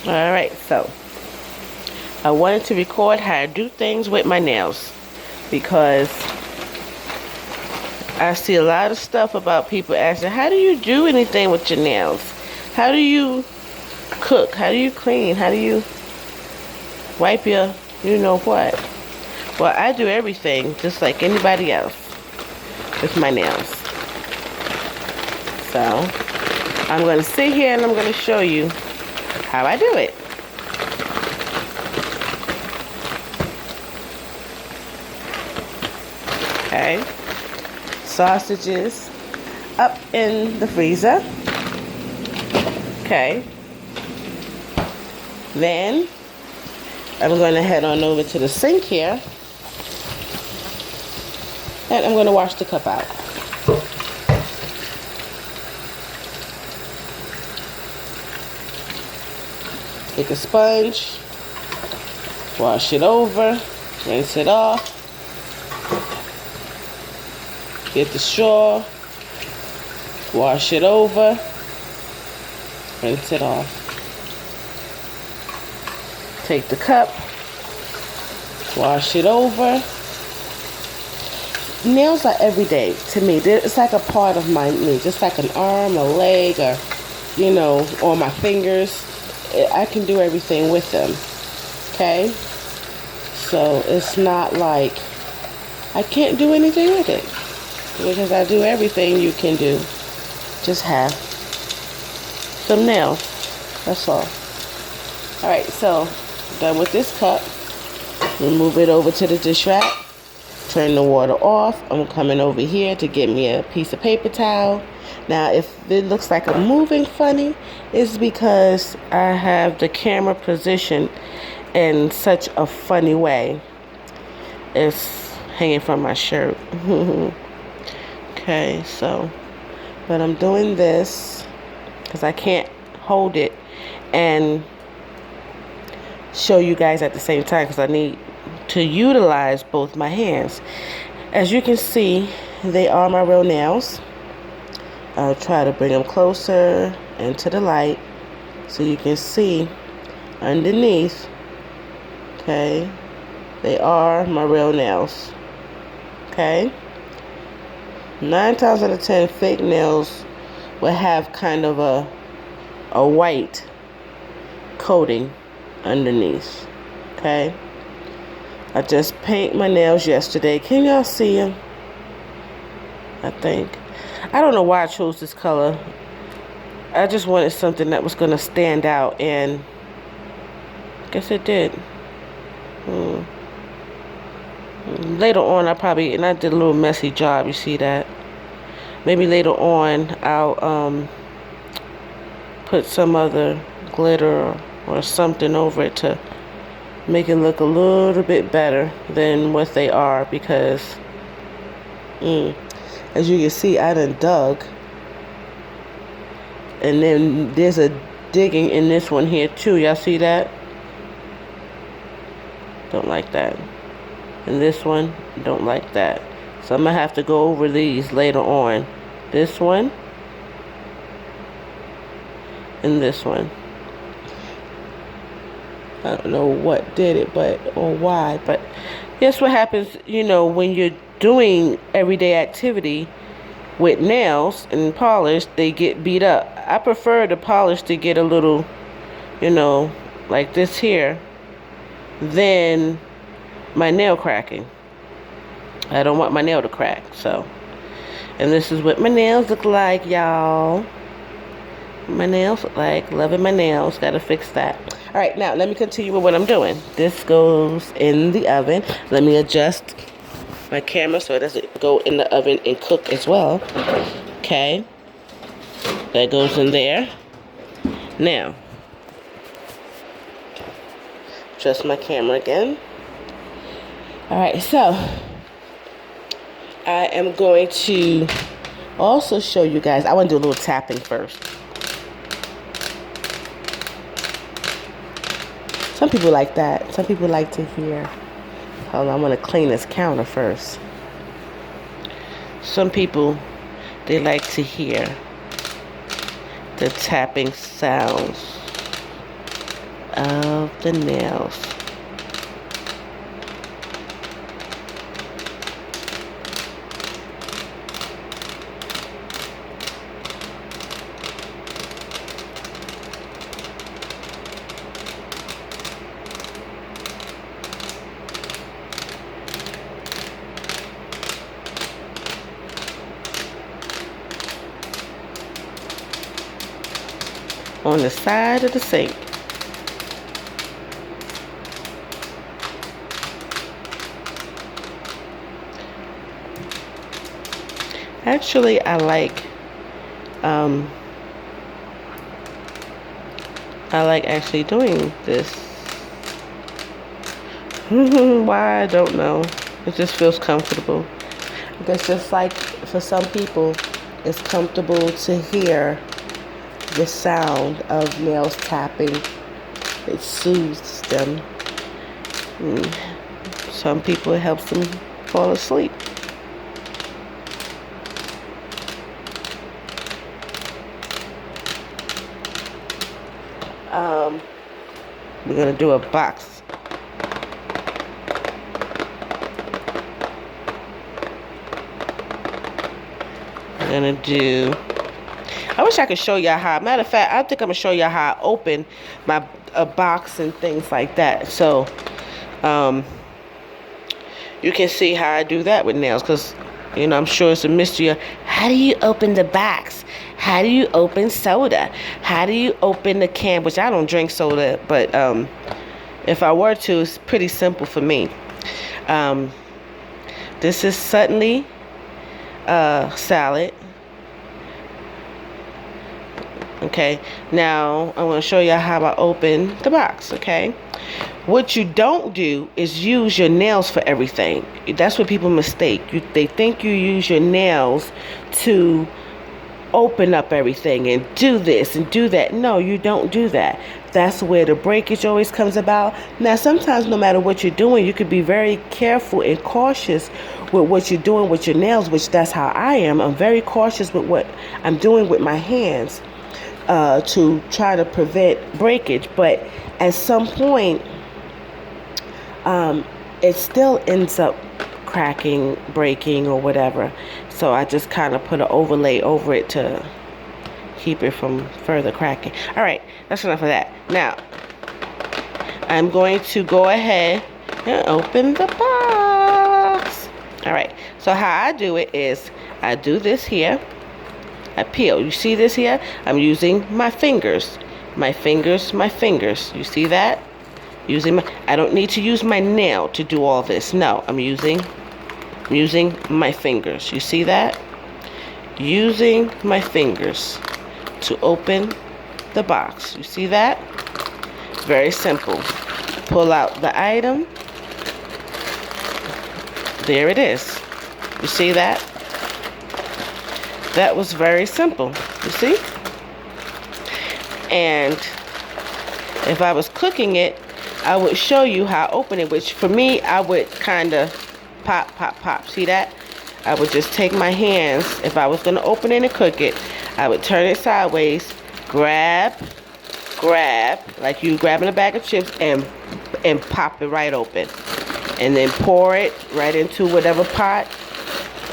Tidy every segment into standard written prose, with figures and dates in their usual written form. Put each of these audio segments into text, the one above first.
Alright, so I wanted to record how I do things with my nails because I see a lot of stuff about people asking, how do you do anything with your nails? How do you cook? How do you clean? How do you wipe your you know what? Well, I do everything just like anybody else with my nails. So I'm going to sit here and I'm going to show you how I do it. Okay, sausages up in the freezer. Okay, then I'm going to head on over to the sink here and I'm going to wash the cup out. Take a sponge, wash it over, rinse it off. Get the straw, wash it over, rinse it off. Take the cup, wash it over. Nails are every day to me. It's like a part of me, just like an arm, a leg, or, you know, or my fingers. I can do everything with them, okay? So it's not like I can't do anything with it. Because I do everything you can do. Just have some nails. That's all. Alright, so done with this cup. Move it over to the dish rack. Turn the water off. I'm coming over here to get me a piece of paper towel. Now, if it looks like I'm moving funny, it's because I have the camera positioned in such a funny way. It's hanging from my shirt. Okay, so, but I'm doing this because I can't hold it and show you guys at the same time because I need to utilize both my hands. As you can see, they are my real nails. I'll try to bring them closer into the light so you can see underneath. Okay, they are my real nails. Okay. 9 times out of 10, fake nails will have kind of a white coating underneath. Okay. I just paint my nails yesterday. Can y'all see them? I think. I don't know why I chose this color. I just wanted something that was going to stand out, and I guess it did. Later on, and I did a little messy job, you see that? Maybe later on, I'll put some other glitter or something over it to make it look a little bit better than what they are, because as you can see, I done dug, and then there's a digging in this one here too. Y'all see that? Don't like that. And this one, don't like that. So I'm gonna have to go over these later on. This one and this one. I don't know what did it, or why, but here's what happens, you know, when you're doing everyday activity with nails and polish, they get beat up. I prefer the polish to get a little, you know, like this here, than my nail cracking. I don't want my nail to crack, so. And this is what my nails look like, y'all. My nails look like, loving my nails, gotta fix that. All right, now let me continue with what I'm doing. This goes in the oven. Let me adjust my camera so it doesn't go in the oven and cook as well. Okay, that goes in there. Now, adjust my camera again. All right, so I am going to also show you guys. I want to do a little tapping first. Some people like that. Some people like to hear. Hold on, I'm going to clean this counter first. Some people, they like to hear the tapping sounds. of the nails. On the side of the sink. Actually, I like actually doing this. Why, I don't know. It just feels comfortable. I guess just like for some people, it's comfortable to hear the sound of nails tapping. It soothes them. Some people, it helps them fall asleep. We're gonna do a box. We're gonna do, I wish I could show y'all how, matter of fact, I think I'm gonna show y'all how I open a box and things like that. So you can see how I do that with nails, because you know, I'm sure it's a mystery of how do you open the box? How do you open soda? How do you open the can? Which I don't drink soda, but if I were to, it's pretty simple for me. This is Suddenly salad. Okay, now I'm going to show you how I open the box. Okay, what you don't do is use your nails for everything. That's what people mistake. They think you use your nails to open up everything and do this and do that. No, you don't do that. That's where the breakage always comes about. Now, sometimes no matter what you're doing, you could be very careful and cautious with what you're doing with your nails, which that's how I am. I'm very cautious with what I'm doing with my hands to try to prevent breakage. But at some point, it still ends up cracking, breaking, or whatever. So I just kind of put an overlay over it to keep it from further cracking. All right, that's enough of that. Now, I'm going to go ahead and open the box. All right, so how I do it is I do this here. I peel. You see this here? I'm using my fingers. My fingers, my fingers. You see that? I don't need to use my nail to do all this. No, I'm using my fingers. You see that? Using my fingers to open the box. You see that? Very simple. Pull out the item. There it is. You see that? That was very simple. You see? And if I was cooking it, I would show you how I open it, which for me, I would kind of pop, pop, pop. See that? I would just take my hands. If I was going to open it and cook it, I would turn it sideways, grab, like you grabbing a bag of chips, and pop it right open. And then pour it right into whatever pot,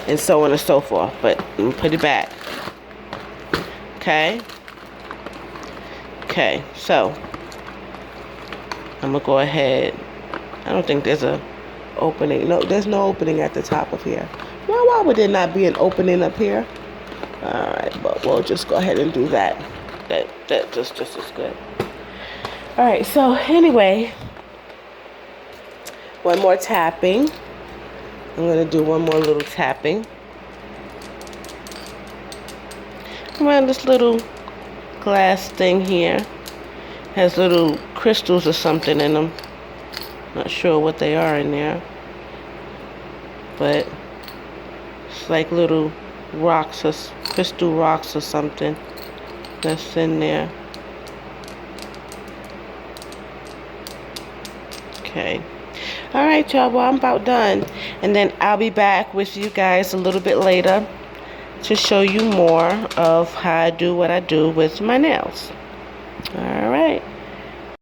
and so on and so forth. But let me put it back. Okay? Okay, so I'm going to go ahead. I don't think there's a opening. No, there's no opening at the top of here. Well, why would there not be an opening up here? All right, but we'll just go ahead and do that. That just as good. All right, so anyway, one more tapping. I'm going to do one more little tapping around this little glass thing here. Has little crystals or something in them. Not sure what they are in there, but it's like little rocks or crystal rocks or something that's in there. Okay. All right, y'all. Well, I'm about done, and then I'll be back with you guys a little bit later to show you more of how I do what I do with my nails. All right.